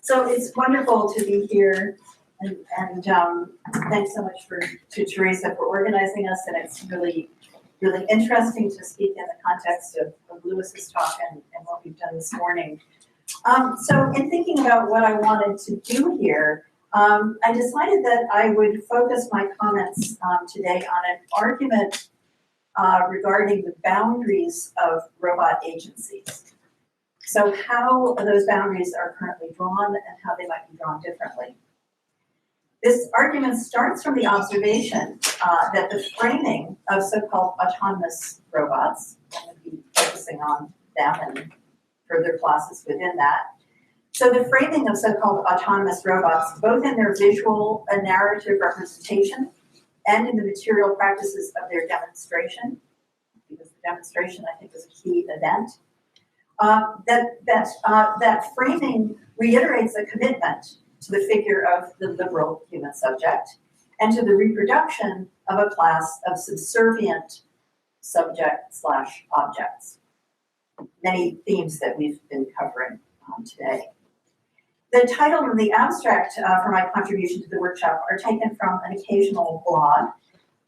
So it's wonderful to be here, and thanks so much to Teresa for organizing us, and it's really interesting to speak in the context of Lewis's talk and what we've done this morning. So in thinking about what I wanted to do here, I decided that I would focus my comments today on an argument regarding the boundaries of robot agencies. So how those boundaries are currently drawn and how they might be drawn differently. This argument starts from the observation that the framing of so-called autonomous robots, I'm going to be focusing on them and further classes within that. So the framing of so-called autonomous robots, both in their visual and narrative representation and in the material practices of their demonstration, because the demonstration I think is a key event, that framing reiterates a commitment to the figure of the liberal human subject and to the reproduction of a class of subservient subject/objects. Many themes that we've been covering today. The title and the abstract for my contribution to the workshop are taken from an occasional blog,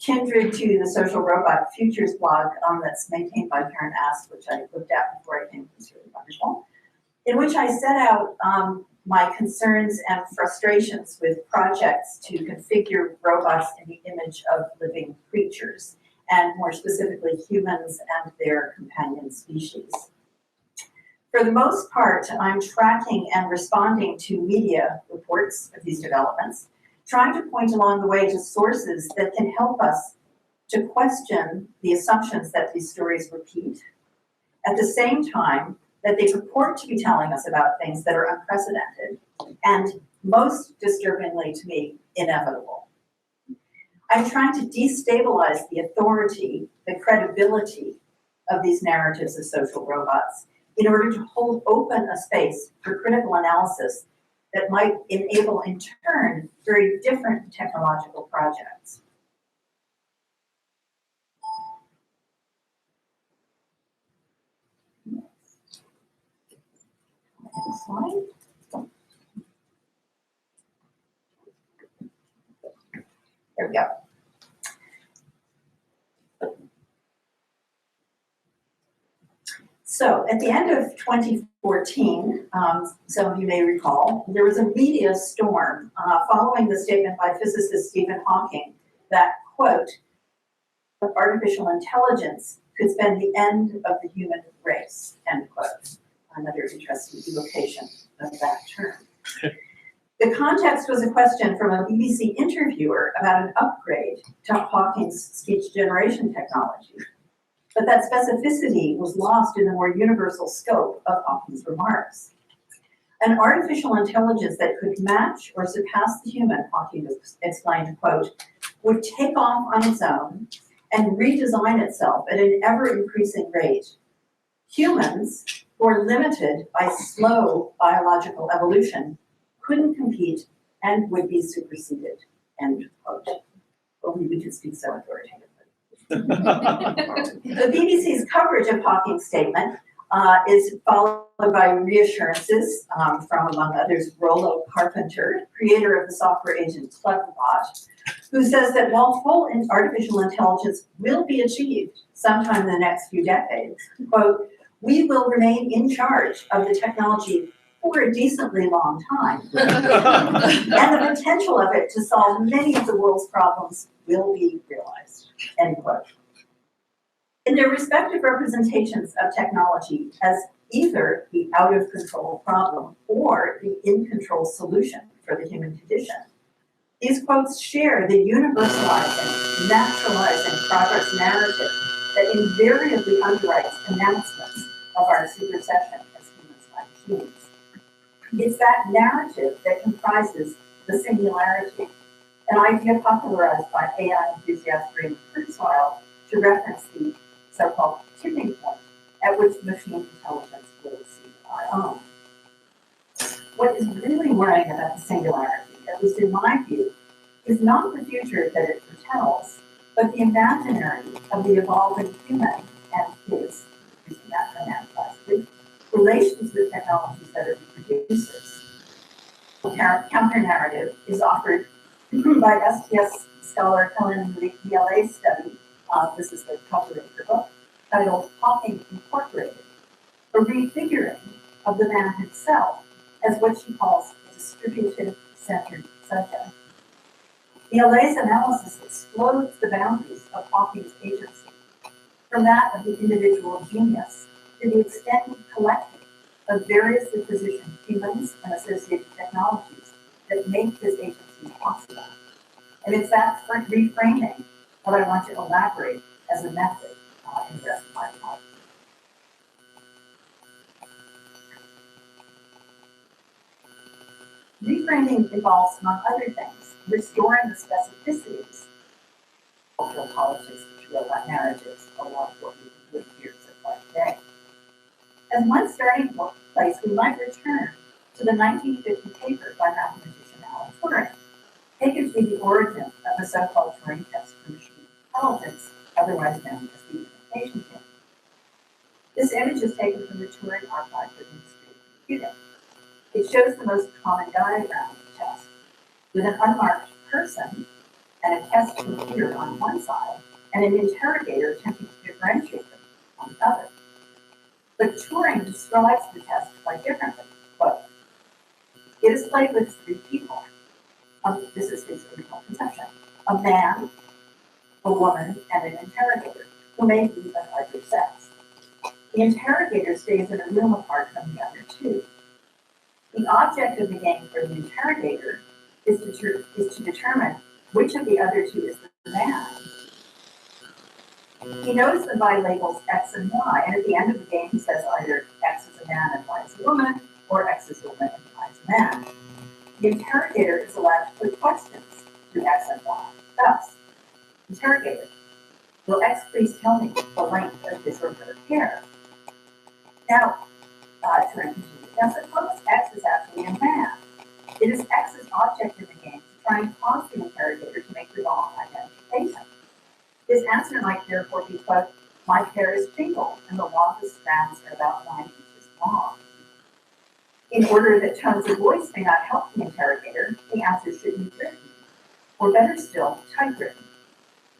kindred to the Social Robot Futures blog that's maintained by Karen Ast, which I looked at before I came. It was really wonderful, in which I set out my concerns and frustrations with projects to configure robots in the image of living creatures, and more specifically humans and their companion species. For the most part, I'm tracking and responding to media reports of these developments, trying to point along the way to sources that can help us to question the assumptions that these stories repeat, at the same time that they purport to be telling us about things that are unprecedented and, most disturbingly to me, inevitable. I'm trying to destabilize the authority, the credibility of these narratives of social robots in order to hold open a space for critical analysis that might enable, in turn, very different technological projects. Next slide. There we go. So at the end of 2014, some of you may recall, there was a media storm following the statement by physicist Stephen Hawking that, quote, artificial intelligence could spend the end of the human race, end quote. Another interesting evocation of that term. The context was a question from a BBC interviewer about an upgrade to Hawking's speech generation technology. But that specificity was lost in the more universal scope of Hawking's remarks. An artificial intelligence that could match or surpass the human, Hawking explained, quote, would take off on its own and redesign itself at an ever-increasing rate. Humans, who are limited by slow biological evolution, couldn't compete and would be superseded, end quote. Only we could speak so authoritatively. The BBC's coverage of Hawking's statement is followed by reassurances from, among others, Rollo Carpenter, creator of the software agent Cleverbot, who says that while full artificial intelligence will be achieved sometime in the next few decades, quote, we will remain in charge of the technology for a decently long time. And the potential of it to solve many of the world's problems will be realized, end quote. In their respective representations of technology as either the out-of-control problem or the in-control solution for the human condition, these quotes share the universalizing, naturalizing progress narrative that invariably underwrites announcements of our supersession as humans-like beings. It's that narrative that comprises the singularity, an idea popularized by AI enthusiast Ray Kurzweil to reference the so-called tipping point at which machine intelligence will exceed our own. What is really worrying about the singularity, at least in my view, is not the future that it foretells, but the imaginary of the evolving human and his, using that for analysis, relations with technologies that are reproducers. counter-narrative is offered by STS scholar Helen Viala's study. This is the cover of her book, titled Talking Incorporated, a refiguring of the man himself as what she calls a distributive-centered subject. Viala's analysis explodes the boundaries of Hawking's agency, from that of the individual genius to the extended collective of variously positioned humans and associated technologies that make his agency possible. And it's that reframing that I want to elaborate as a method in the rest of my talk. Reframing involves, among other things, restoring the specificities of cultural politics, which are about narratives, a lot of what we do here so far today. As one starting place, we might return to the 1950 paper by mathematician Alan Turing, taken to be the origin of the so-called Turing test for machine intelligence, otherwise known as the imitation game. This image is taken from the Turing archive for the history of computing. It shows the most common diagram of the test, with an unmarked person and a test computer on one side, and an interrogator attempting to differentiate them on the other. But Turing describes the test quite differently. Quote, it is played with three people. This is his original conception. A man, a woman, and an interrogator, who may be of either sex. The interrogator stays in a room apart from the other two. The object of the game for the interrogator is to determine which of the other two is the man. He knows them by labels X and Y, and at the end of the game he says either X is a man and Y is a woman, or X is a woman and Y is a man. The interrogator is allowed to put questions to X and Y. Thus, interrogator, will X please tell me the length of his or her hair? Now, Turing continues, now suppose X is actually a man. It is X's object in the game to try and cause the interrogator to make the wrong identification. His answer might therefore be, quote, my hair is tingled and the longest strands are about 9 inches long. In order that tones of voice may not help the interrogator, the answer should be written, or better still, typewritten.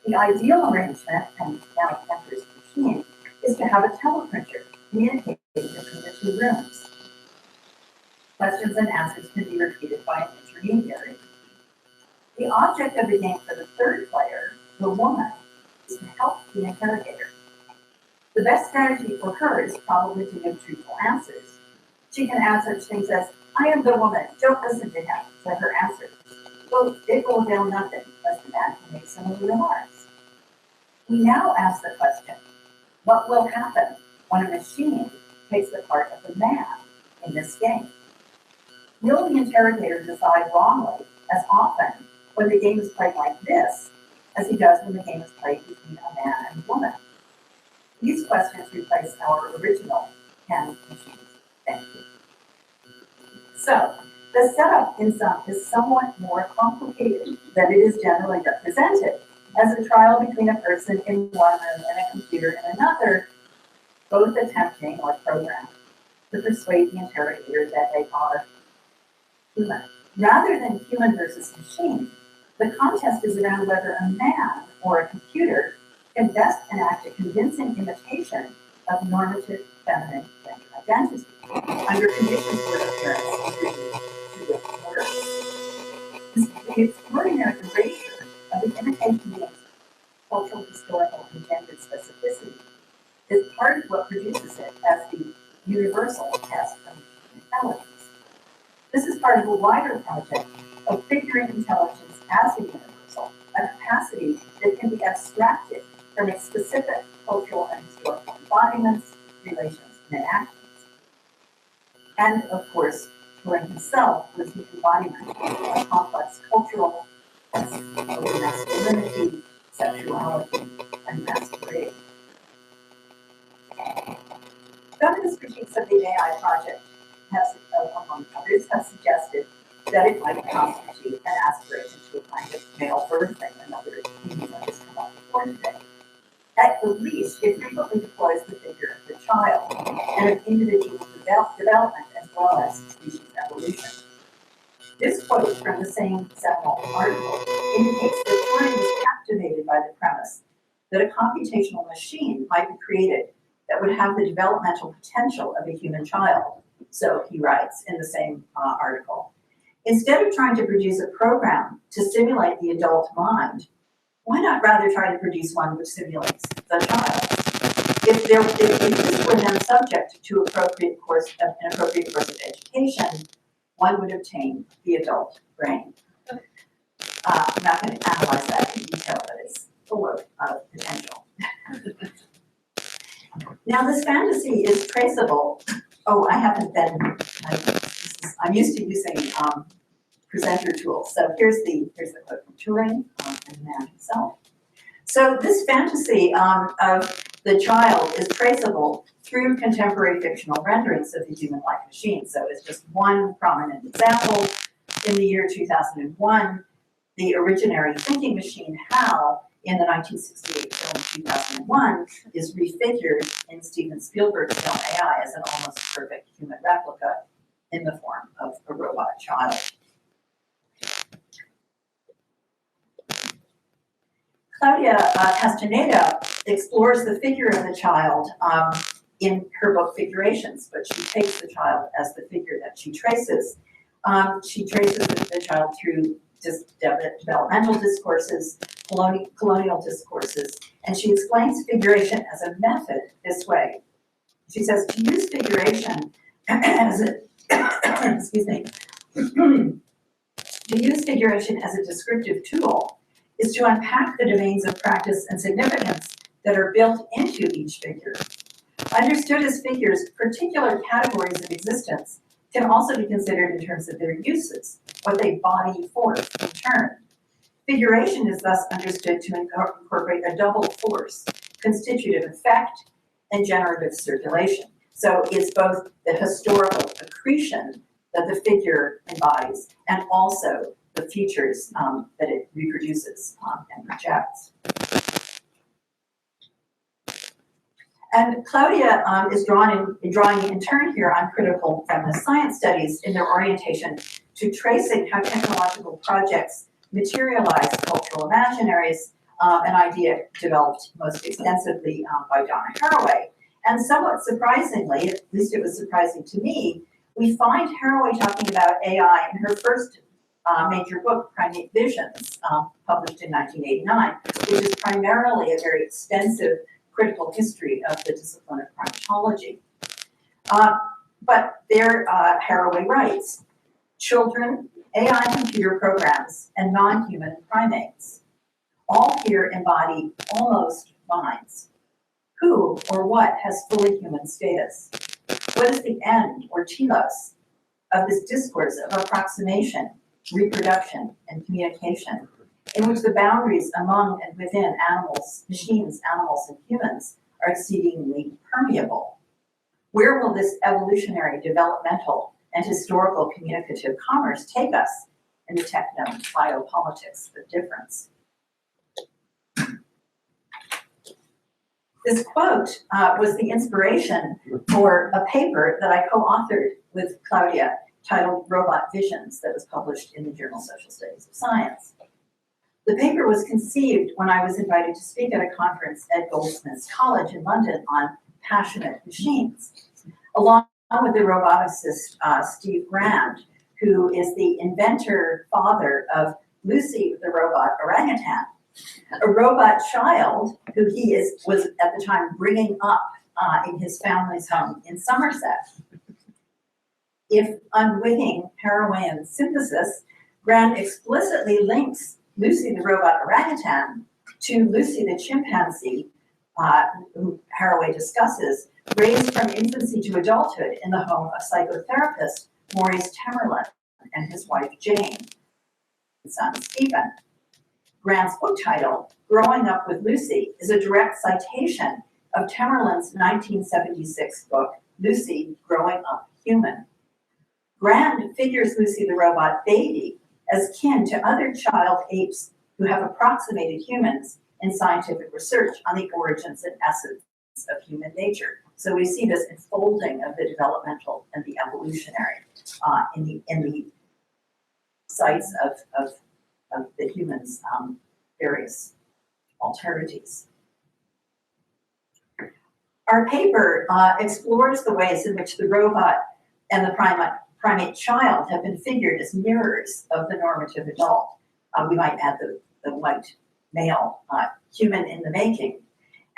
The ideal arrangement, and now it enters the machine, is to have a teleprinter communicating between the two rooms. Questions and answers can be repeated by an intermediary. The object of the game for the third player, the woman, is to help the interrogator. The best strategy for her is probably to give truthful answers. She can add such things as, I am the woman, don't listen to him, to her answers. Well, it will avail nothing, as the man can make similar remarks. We now ask the question, what will happen when a machine takes the part of the man in this game? Will the interrogator decide wrongly as often when the game is played like this as he does when the game is played between a man and a woman? These questions replace our original 10 machines. Thank you. So, the setup in sum is somewhat more complicated than it is generally represented, as a trial between a person in one room and a computer in another, both attempting or programmed to persuade the interrogator that they are human. Rather than human versus machine, the contest is around whether a man or a computer can best enact a convincing imitation of normative feminine gender identity under conditions where appearance is reduced to living words. The extraordinary erasure of the imitation game's cultural, historical, and gender specificity is part of what produces it as the universal test of intelligence. This is part of a wider project of figuring intelligence as a universal, a capacity that can be abstracted from its specific cultural and historical embodiments, relations, and enactments. And, of course, Turing himself was the embodiment of a complex cultural tests over masculinity, sexuality, and masquerade. Feminist critiques of the AI project have, among others, have suggested that it might constitute an aspiration to a kind of male birthing, another theme that has come up before today. At the least, it frequently deploys the figure of the child and of individual development as well as species evolution. This quote from the same seminal article indicates that Turing was captivated by the premise that a computational machine might be created that would have the developmental potential of a human child. So he writes in the same article, instead of trying to produce a program to simulate the adult mind, why not rather try to produce one which simulates the child? If this were then subject to an appropriate course of education, one would obtain the adult brain. I'm not going to analyze that in detail, but it's full of potential. Now, this fantasy is traceable. Oh, I haven't been, I'm used to using presenter tools. So here's the quote from Turing and the man himself. So this fantasy of the child is traceable through contemporary fictional renderings of the human-like machine. So it's just one prominent example. In the year 2001, the originary thinking machine HAL in the 1968 film 2001 is refigured in Steven Spielberg's film AI as an almost perfect human replica in the form of a robot child. Claudia Castaneda explores the figure of the child in her book Figurations, but she takes the child as the figure that she traces. She traces the child through developmental discourses, colonial discourses, and she explains figuration as a method this way. She says, to use figuration as a, excuse me, to use figuration as a descriptive tool is to unpack the domains of practice and significance that are built into each figure. Understood as figures, particular categories of existence can also be considered in terms of their uses, what they body forth in turn. Figuration is thus understood to incorporate a double force, constitutive effect and generative circulation. So it's both the historical accretion that the figure embodies and also the features that it reproduces and projects. And Claudia is drawing in turn here on critical feminist science studies in their orientation to tracing how technological projects materialize cultural imaginaries, an idea developed most extensively by Donna Haraway. And somewhat surprisingly, at least it was surprising to me, we find Haraway talking about AI in her first major book, Primate Visions, published in 1989, which is primarily a very extensive critical history of the discipline of primatology. But there, Haraway writes, children, AI computer programs, and non-human primates all here embody almost minds. Who or what has fully human status? What is the end, or telos, of this discourse of approximation, reproduction, and communication, in which the boundaries among and within animals, machines, animals, and humans are exceedingly permeable? Where will this evolutionary, developmental, and historical communicative commerce take us in the techno-biopolitics of difference? This quote was the inspiration for a paper that I co-authored with Claudia titled Robot Visions that was published in the journal Social Studies of Science. The paper was conceived when I was invited to speak at a conference at Goldsmiths College in London on passionate machines, along with the roboticist Steve Grand, who is the inventor father of Lucy the robot orangutan, a robot child who was at the time bringing up in his family's home in Somerset. If unwitting Harawayan synthesis, Grand explicitly links Lucy the robot orangutan to Lucy the chimpanzee, who Haraway discusses, raised from infancy to adulthood in the home of psychotherapist Maurice Tamerlan and his wife Jane, and son Stephen. Grant's book title, Growing Up with Lucy, is a direct citation of Tamerlan's 1976 book, Lucy, Growing Up Human. Grant figures Lucy the robot baby as kin to other child apes who have approximated humans in scientific research on the origins and essence of human nature. So we see this enfolding of the developmental and the evolutionary in the sites of the humans' various alternatives. Our paper explores the ways in which the robot and the primate child have been figured as mirrors of the normative adult. We might add the white male human in the making,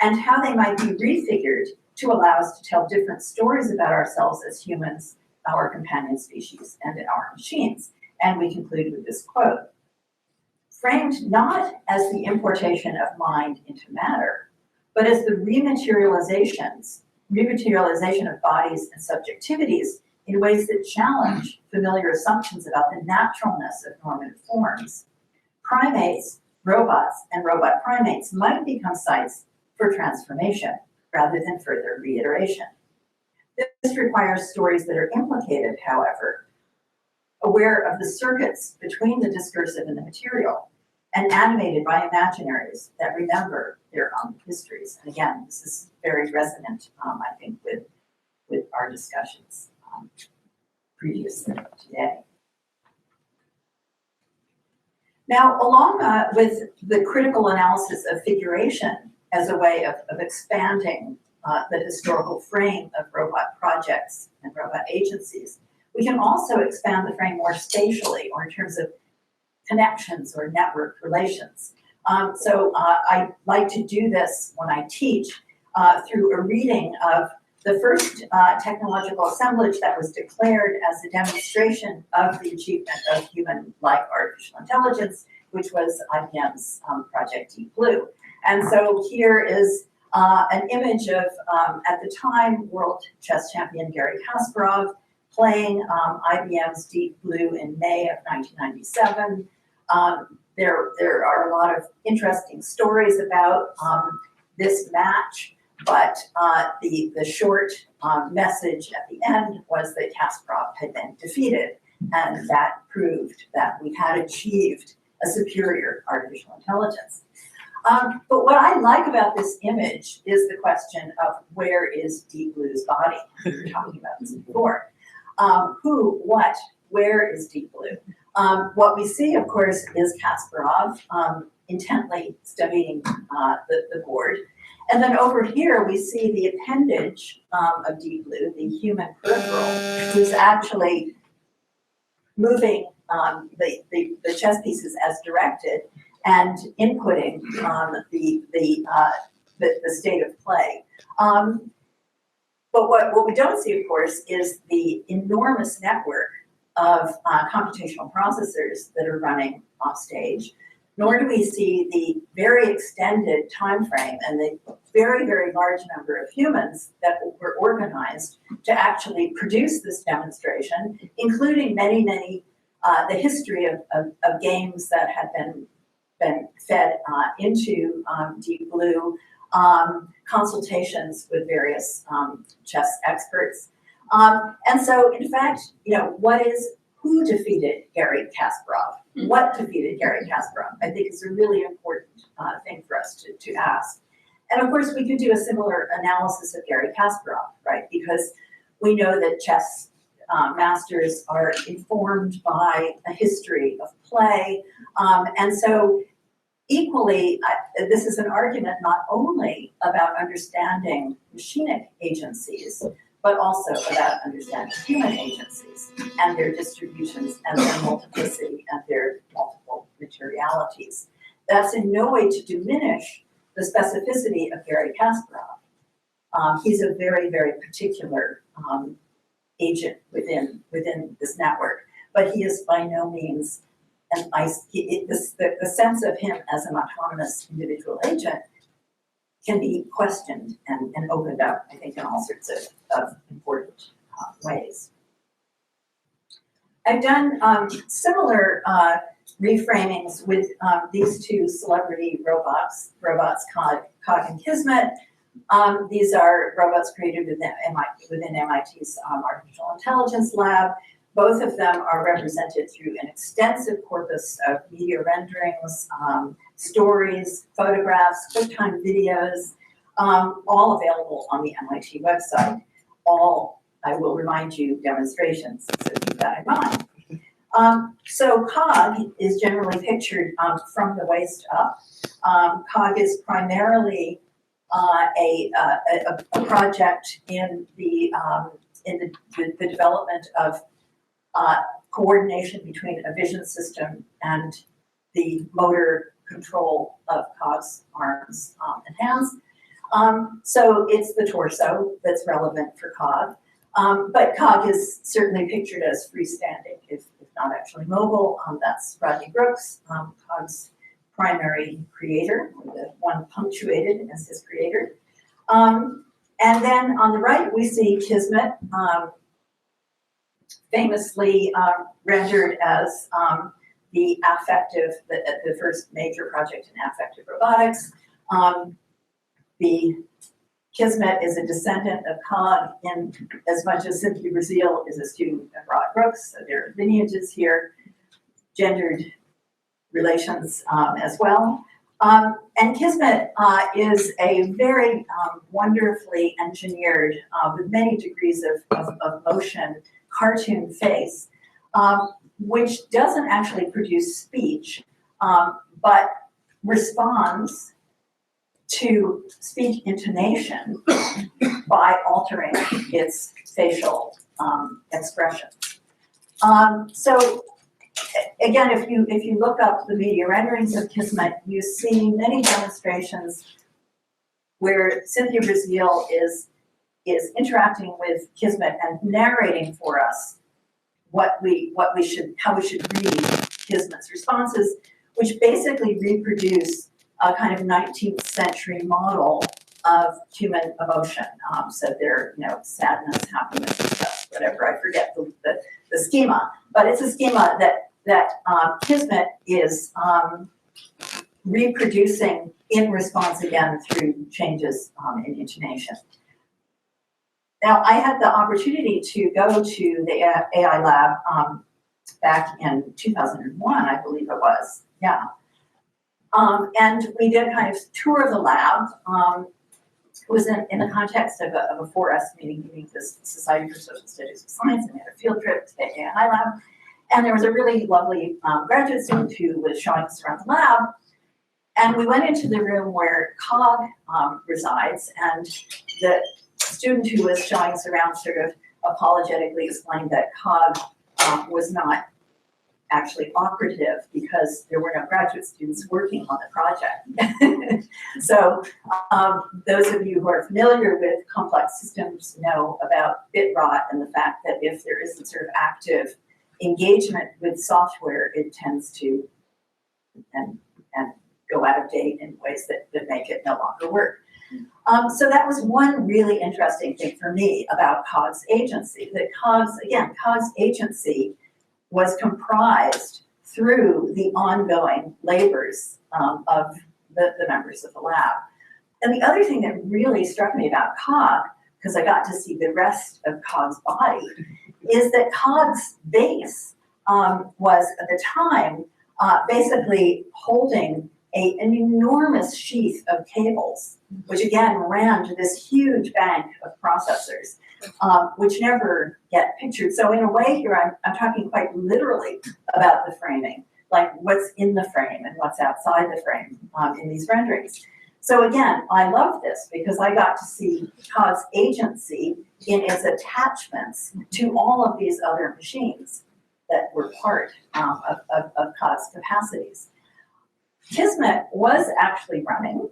and how they might be refigured to allow us to tell different stories about ourselves as humans, our companion species, and our machines. And we conclude with this quote: "Framed not as the importation of mind into matter, but as the rematerialization of bodies and subjectivities in ways that challenge familiar assumptions about the naturalness of normative forms, primates, robots, and robot primates might become sites for transformation rather than further reiteration. This requires stories that are implicated, however, aware of the circuits between the discursive and the material, and animated by imaginaries that remember their own histories." And again, this is very resonant, I think, with our discussions previously today. Now, along with the critical analysis of figuration as a way of expanding the historical frame of robot projects and robot agencies, we can also expand the frame more spatially, or in terms of connections or network relations. I like to do this when I teach through a reading of the first technological assemblage that was declared as a demonstration of the achievement of human-like artificial intelligence, which was IBM's Project Deep Blue. And so here is an image of, at the time, world chess champion Garry Kasparov playing IBM's Deep Blue in May of 1997. There are a lot of interesting stories about this match, but the short message at the end was that Kasparov had been defeated, and that proved that we had achieved a superior artificial intelligence. But what I like about this image is the question of where is Deep Blue's body? We were talking about this before. Who, what, where is Deep Blue? What we see, of course, is Kasparov intently studying the board. And then over here, we see the appendage of Deep Blue, the human peripheral, who's actually moving the chess pieces as directed and inputting the state of play. But what we don't see, of course, is the enormous network of computational processors that are running off stage, nor do we see the very extended time frame and the very, very large number of humans that were organized to actually produce this demonstration, including many, the history of games that had been fed into Deep Blue, consultations with various chess experts. And so, in fact, who defeated Garry Kasparov? What defeated Garry Kasparov? I think is a really important thing for us to ask. And of course, we could do a similar analysis of Garry Kasparov, right? Because we know that chess masters are informed by a history of play. And so equally, this is an argument not only about understanding machinic agencies, but also about understanding human agencies and their distributions and their multiplicity and their multiple materialities. That's in no way to diminish the specificity of Garry Kasparov. He's a very, very particular agent within this network, but he is by no means the sense of him as an autonomous individual agent can be questioned and opened up, I think, in all sorts of important ways. I've done similar reframings with these two celebrity robots, Cog and Kismet. These are robots created within MIT's Artificial Intelligence Lab. Both of them are represented through an extensive corpus of media renderings, stories, photographs, QuickTime videos, all available on the MIT website. All, I will remind you, demonstrations, so keep that in mind. So COG is generally pictured from the waist up. COG is primarily a project in the development of coordination between a vision system and the motor control of COG's arms and hands. So it's the torso that's relevant for COG. But COG is certainly pictured as freestanding, if not actually mobile. That's Rodney Brooks, COG's primary creator, or the one punctuated as his creator. And then on the right, we see Kismet, famously rendered as the first major project in affective robotics. The Kismet is a descendant of COG in as much as Cynthia Brazil is a student of Rod Brooks, so there are lineages here, gendered relations as well. And Kismet is a very wonderfully engineered, with many degrees of motion, cartoon face, which doesn't actually produce speech, but responds to speech intonation by altering its facial expression. So again, if you look up the media renderings of Kismet, you see many demonstrations where Cynthia Brazil is interacting with Kismet and narrating for us how we should read Kismet's responses, which basically reproduce a kind of 19th century model of human emotion. So they're, sadness, happiness, stuff, whatever, I forget the schema, but it's a schema that Kismet is reproducing in response again through changes in intonation. Now, I had the opportunity to go to the AI lab back in 2001, I believe it was, yeah. And we did kind of tour the lab. It was in the context of a 4S meeting the Society for Social Studies of Science, and we had a field trip to the AI lab. And there was a really lovely graduate student who was showing us around the lab. And we went into the room where COG resides, and the student who was showing us around sort of apologetically explained that COG was not actually operative because there were no graduate students working on the project. So those of you who are familiar with complex systems know about bit rot and the fact that if there isn't sort of active engagement with software, it tends to and go out of date in ways that make it no longer work. So that was one really interesting thing for me about COG's agency, that COG's agency was comprised through the ongoing labors of the members of the lab. And the other thing that really struck me about COG, because I got to see the rest of COG's body, is that COG's base was at the time basically holding an enormous sheath of cables, which again ran to this huge bank of processors, which never get pictured. So in a way here, I'm talking quite literally about the framing, like what's in the frame and what's outside the frame in these renderings. So again, I love this because I got to see COG's agency in its attachments to all of these other machines that were part of COG's capacities. Kismet was actually running,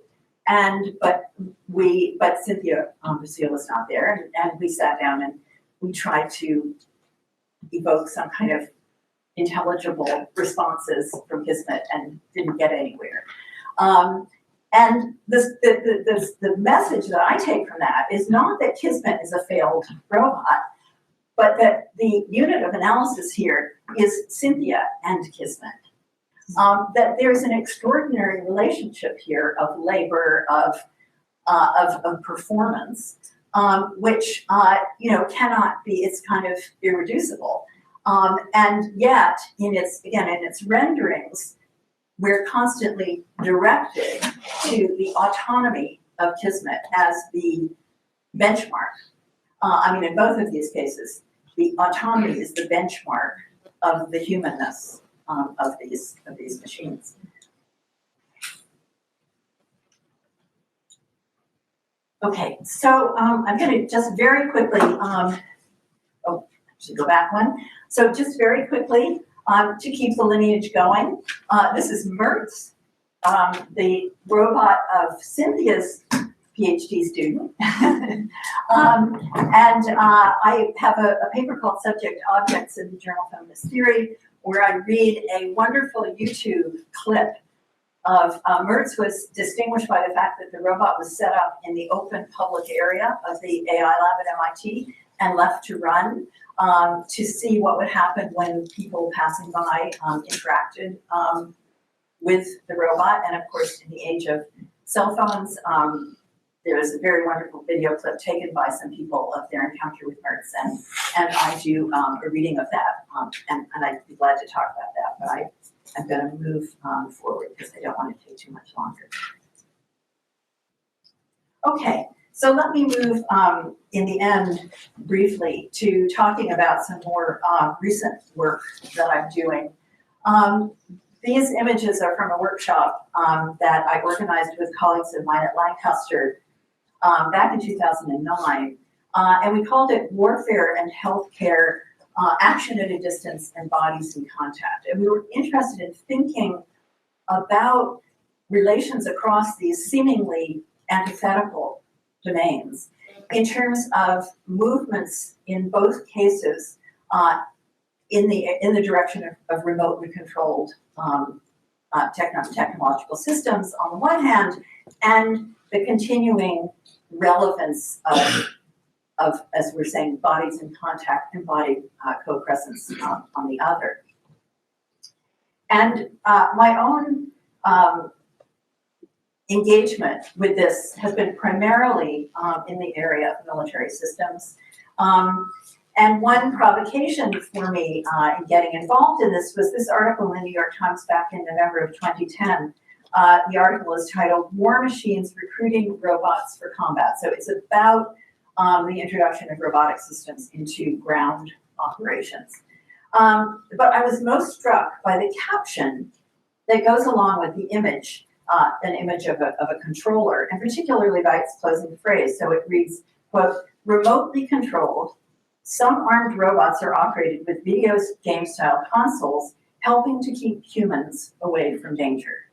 but Cynthia Brazil was not there, and we sat down and we tried to evoke some kind of intelligible responses from Kismet and didn't get anywhere. And the message that I take from that is not that Kismet is a failed robot, but that the unit of analysis here is Cynthia and Kismet. That there's an extraordinary relationship here of labor, of performance, which cannot be. It's kind of irreducible, and yet in its renderings, we're constantly directed to the autonomy of Kismet as the benchmark. In both of these cases, the autonomy is the benchmark of the humanness of these machines. Okay, so I'm going to just very quickly, I should go back one. So just very quickly, to keep the lineage going, this is Mertz, the robot of Cynthia's PhD student. And I have a paper called Subject Objects in the Journal of Feminist Theory, where I read a wonderful YouTube clip of Mertz was distinguished by the fact that the robot was set up in the open public area of the AI lab at MIT and left to run to see what would happen when people passing by interacted with the robot. And of course, in the age of cell phones, there is a very wonderful video clip taken by some people of their encounter with Mertz, and I do a reading of that, and I'd be glad to talk about that, but I'm going to move forward because I don't want to take too much longer. Okay, so let me move in the end briefly to talking about some more recent work that I'm doing. These images are from a workshop that I organized with colleagues of mine at Lancaster back in 2009, and we called it Warfare and Healthcare, Action at a Distance and Bodies in Contact. And we were interested in thinking about relations across these seemingly antithetical domains in terms of movements in both cases in the direction of remotely controlled technological systems on the one hand, and the continuing relevance of, as we're saying, bodies in contact, embodied co-presence on the other. And my own engagement with this has been primarily in the area of military systems. And one provocation for me in getting involved in this was this article in the New York Times back in November of 2010. The article is titled "War Machines Recruiting Robots for Combat." So it's about the introduction of robotic systems into ground operations. But I was most struck by the caption that goes along with the image, an image of a controller, and particularly by its closing phrase. So it reads, quote, "Remotely controlled, some armed robots are operated with video game-style consoles, helping to keep humans away from danger."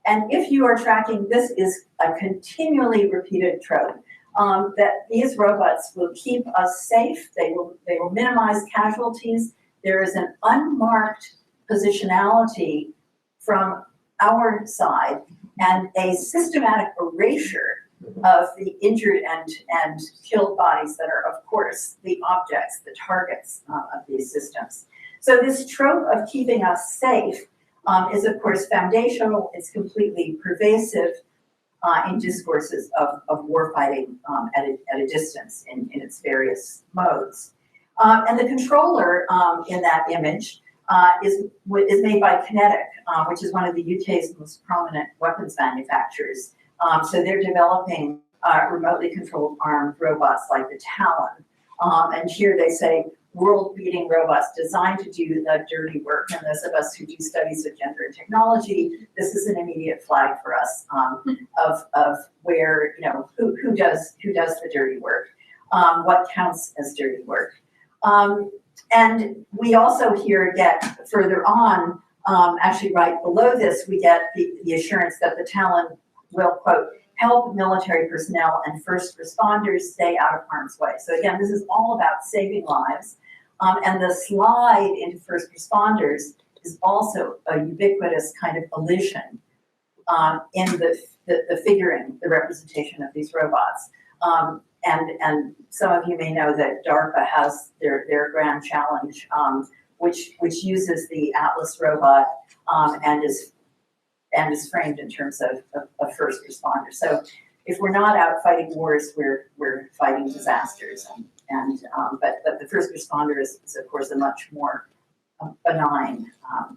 And if you are tracking, this is a continually repeated trope, that these robots will keep us safe, they will minimize casualties. There is an unmarked positionality from our side and a systematic erasure of the injured and killed bodies that are, of course, the objects, the targets of these systems. So this trope of keeping us safe is, of course, foundational. It's completely pervasive in discourses of warfighting at a distance in its various modes. And the controller in that image is made by Kinetic, which is one of the UK's most prominent weapons manufacturers. So they're developing remotely controlled armed robots like the Talon. And here they say, world-beating robots designed to do the dirty work. And those of us who do studies of gender and technology, this is an immediate flag for us of where, who does the dirty work, what counts as dirty work. And we also here get further on, actually right below this, we get the assurance that the Talon will, quote, help military personnel and first responders stay out of harm's way. So again, this is all about saving lives. And the slide into first responders is also a ubiquitous kind of elision in the figuring, the representation of these robots. And some of you may know that DARPA has their grand challenge, which uses the Atlas robot and is framed in terms of first responders. So if we're not out fighting wars, we're fighting disasters. But the first responder is of course a much more benign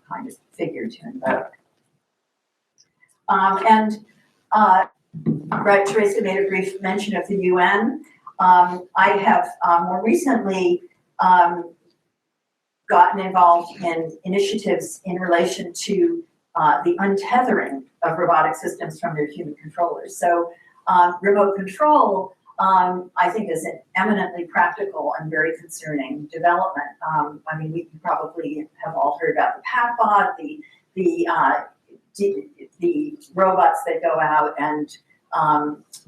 kind of figure to invoke. Right, Teresa made a brief mention of the UN. I have more recently gotten involved in initiatives in relation to the untethering of robotic systems from their human controllers. So remote control, I think, is an eminently practical and very concerning development. I mean, we probably have all heard about the PackBot, the robots that go out and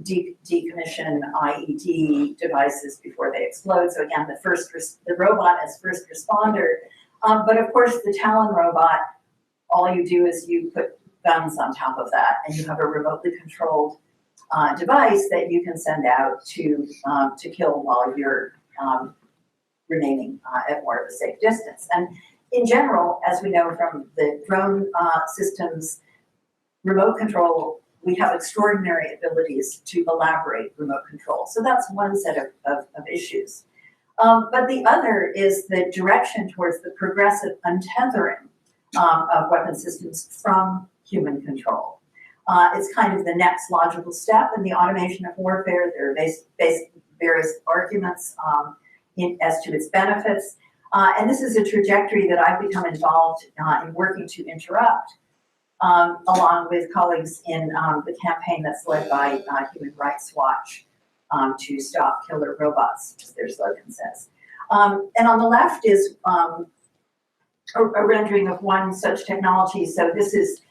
decommission IED devices before they explode. So again, the robot as first responder. But of course, the Talon robot, all you do is you put guns on top of that, and you have a remotely controlled device that you can send out to kill while you're remaining at more of a safe distance. And in general, as we know from the drone systems, remote control, we have extraordinary abilities to elaborate remote control. So that's one set of issues. But the other is the direction towards the progressive untethering of weapon systems from human control. It's kind of the next logical step in the automation of warfare. There are various arguments as to its benefits. And this is a trajectory that I've become involved in working to interrupt, along with colleagues in the campaign that's led by Human Rights Watch to stop killer robots, as their slogan says. And on the left is a rendering of one such technology. So this is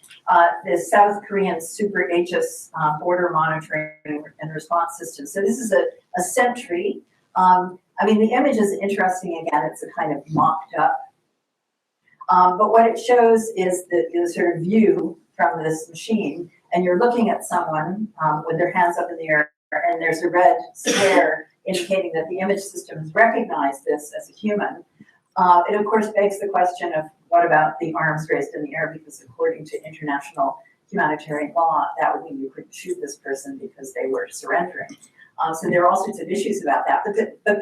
the South Korean Super Aegis border monitoring and response system. So this is a sentry. I mean, the image is interesting. Again, it's a kind of mocked up. But what it shows is the sort of view from this machine, and you're looking at someone with their hands up in the air, and there's a red square indicating that the image system has recognized this as a human. It of course begs the question of what about the arms raised in the air, because according to international humanitarian law, that would mean you couldn't shoot this person because they were surrendering. So there are all sorts of issues about that. But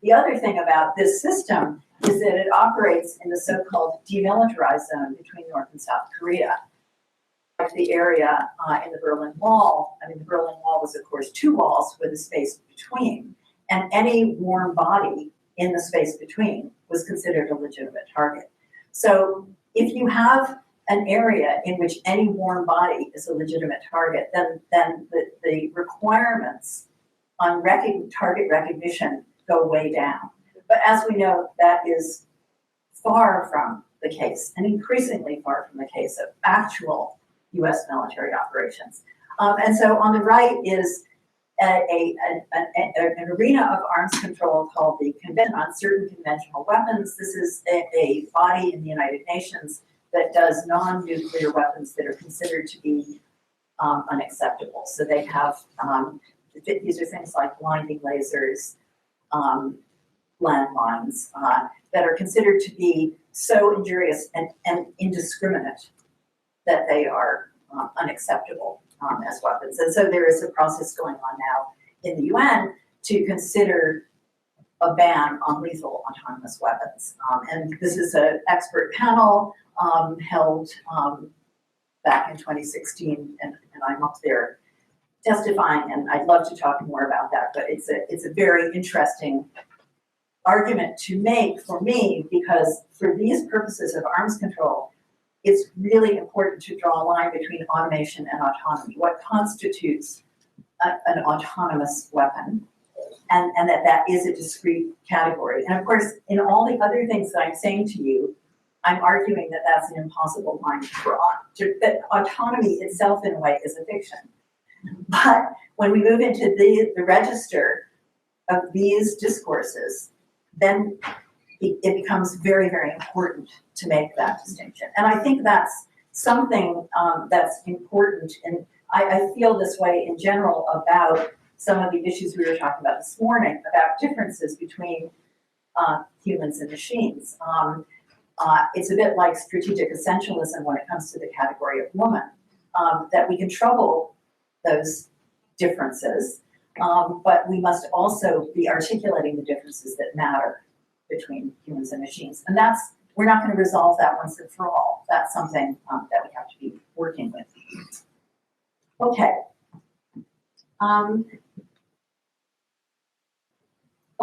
the other thing about this system is that it operates in the so-called demilitarized zone between North and South Korea. Like the area in the Berlin Wall, I mean, the Berlin Wall was, of course, two walls with a space between, and any warm body in the space between was considered a legitimate target. So if you have an area in which any warm body is a legitimate target, then the requirements on target recognition go way down. But as we know, that is far from the case, and increasingly far from the case of actual US military operations. And so on the right is an arena of arms control called the Convention on Certain Conventional Weapons. This is a body in the United Nations that does non-nuclear weapons that are considered to be unacceptable. So they have, these are things like blinding lasers, landmines, that are considered to be so injurious and indiscriminate that they are unacceptable as weapons. And so there is a process going on now in the UN to consider a ban on lethal autonomous weapons. And this is an expert panel held back in 2016, and I'm up there testifying, and I'd love to talk more about that, but it's a very interesting argument to make for me, because for these purposes of arms control, it's really important to draw a line between automation and autonomy. What constitutes an autonomous weapon, and that is a discrete category. And of course, in all the other things that I'm saying to you, I'm arguing that that's an impossible line to draw. That autonomy itself, in a way, is a fiction. But when we move into the register of these discourses, then it becomes very, very important to make that distinction. And I think that's something that's important. And I feel this way in general about some of the issues we were talking about this morning, about differences between humans and machines. It's a bit like strategic essentialism when it comes to the category of woman, that we can trouble those differences, but we must also be articulating the differences that matter between humans and machines. And we're not going to resolve that once and for all. That's something that we have to be working with. Okay.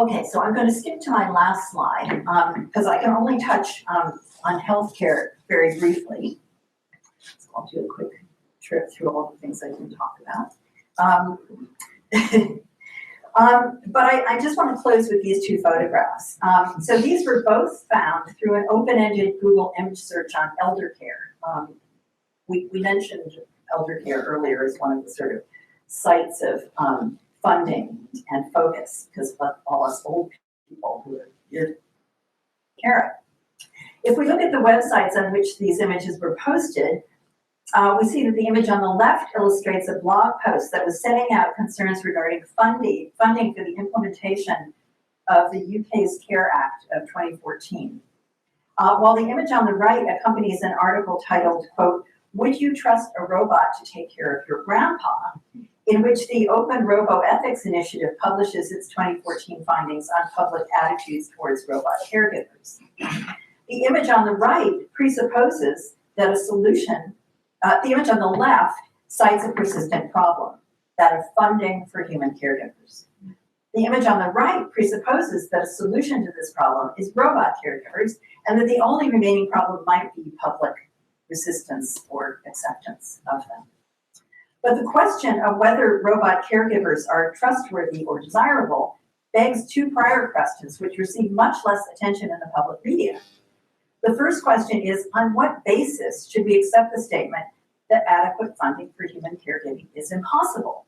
Okay, so I'm going to skip to my last slide because I can only touch on healthcare very briefly. So I'll do a quick trip through all the things I can talk about. But I just want to close with these two photographs. So these were both found through an open-ended Google image search on elder care. We mentioned elder care earlier as one of the sort of sites of funding and focus because of all us old people who are here care. If we look at the websites on which these images were posted, we see that the image on the left illustrates a blog post that was setting out concerns regarding funding for the implementation of the UK's CARE Act of 2014. While the image on the right accompanies an article titled, quote, "Would you trust a robot to take care of your grandpa?" in which the Open Robo Ethics Initiative publishes its 2014 findings on public attitudes towards robot caregivers. The image on the right presupposes that a solution, the image on the left cites a persistent problem, that of funding for human caregivers. The image on the right presupposes that a solution to this problem is robot caregivers, and that the only remaining problem might be public resistance or acceptance of them. But the question of whether robot caregivers are trustworthy or desirable begs two prior questions which receive much less attention in the public media. The first question is, on what basis should we accept the statement that adequate funding for human caregiving is impossible?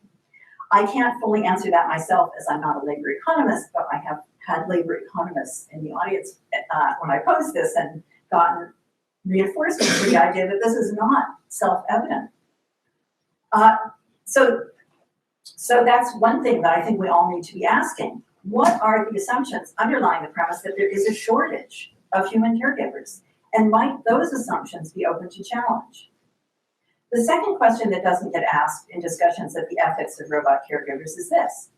I can't fully answer that myself as I'm not a labor economist, but I have had labor economists in the audience when I posed this and gotten reinforcement for the idea that this is not self-evident. So that's one thing that I think we all need to be asking. What are the assumptions underlying the premise that there is a shortage of human caregivers? And might those assumptions be open to challenge? The second question that doesn't get asked in discussions of the ethics of robot caregivers is this.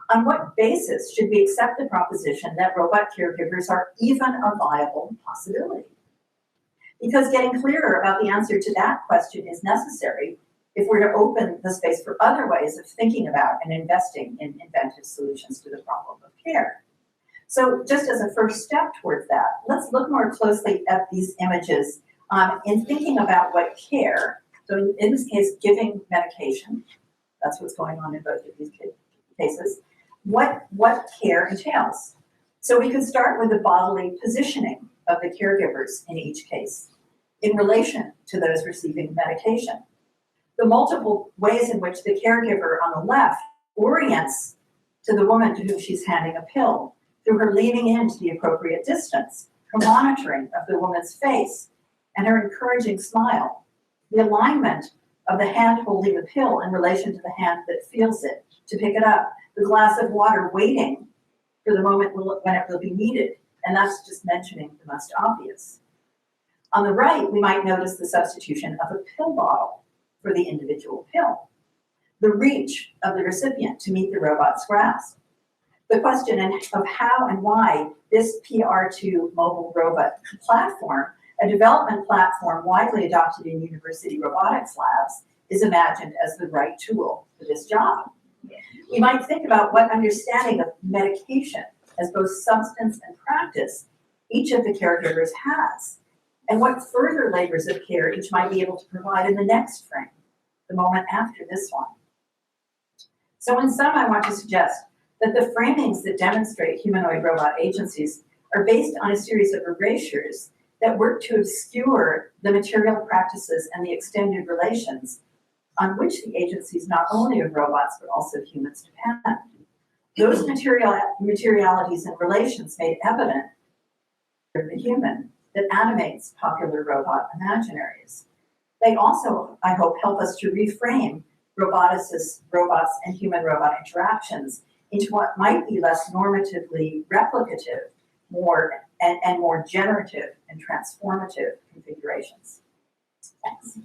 On what basis should we accept the proposition that robot caregivers are even a viable possibility? Because getting clearer about the answer to that question is necessary if we're to open the space for other ways of thinking about and investing in inventive solutions to the problem of care. So just as a first step towards that, let's look more closely at these images in thinking about what care, so in this case, giving medication, that's what's going on in both of these cases, what care entails. So we could start with the bodily positioning of the caregivers in each case in relation to those receiving medication. The multiple ways in which the caregiver on the left orients to the woman to whom she's handing a pill, through her leaning into the appropriate distance, her monitoring of the woman's face, and her encouraging smile, the alignment of the hand holding the pill in relation to the hand that feels it to pick it up, the glass of water waiting for the moment when it will be needed, and that's just mentioning the most obvious. On the right, we might notice the substitution of a pill bottle for the individual pill, the reach of the recipient to meet the robot's grasp, the question of how and why this PR2 mobile robot platform, a development platform widely adopted in university robotics labs, is imagined as the right tool for this job. We might think about what understanding of medication as both substance and practice each of the caregivers has, and what further labors of care each might be able to provide in the next frame, the moment after this one. So in sum, I want to suggest that the framings that demonstrate humanoid robot agencies are based on a series of erasures that work to obscure the material practices and the extended relations on which the agencies not only of robots but also humans depend. Those materialities and relations made evident for the human that animates popular robot imaginaries. They also, I hope, help us to reframe robots, and human-robot interactions into what might be less normatively replicative, more generative and transformative configurations. Thanks.